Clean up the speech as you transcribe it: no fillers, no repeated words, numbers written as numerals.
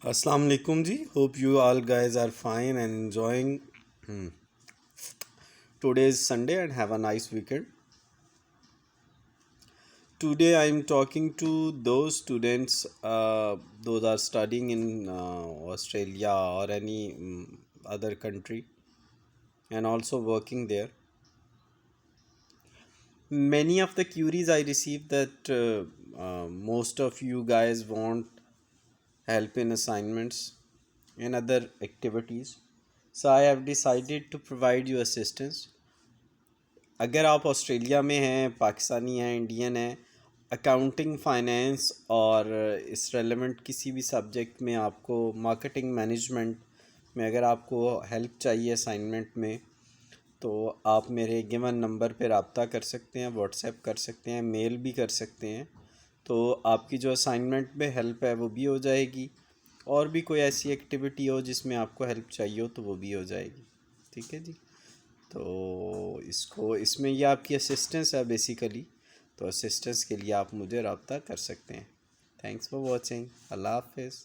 Assalamu alaikum ji. Hope you all guys are fine and enjoying today's Sunday and have a nice weekend. Today I am talking to those students, those are studying in Australia or any other country and also working there. Many of the queries I received that most of you guys want help in assignments and other activities. So I have decided to provide you assistance. अगर आप Australia में हैं, पाकिस्तानी हैं, Indian हैं, accounting, finance और इस relevant किसी भी सब्जेक्ट में आपको मार्केटिंग मैनेजमेंट में अगर आपको हेल्प चाहिए असाइनमेंट में, तो आप मेरे गिवन नंबर पे रब्ता कर सकते हैं, व्हाट्सएप कर सकते हैं, मेल भी कर सकते हैं। तो आपकी जो असाइनमेंट में हेल्प है वो भी हो जाएगी, और भी कोई ऐसी एक्टिविटी हो जिसमें आपको हेल्प चाहिए हो तो वो भी हो जाएगी। ठीक है जी। तो इसमें ये आपकी असिस्टेंस है बेसिकली। तो असिस्टेंस के लिए आप मुझे रब्ता कर सकते हैं। Thanks for watching. अल्लाह हाफिज़।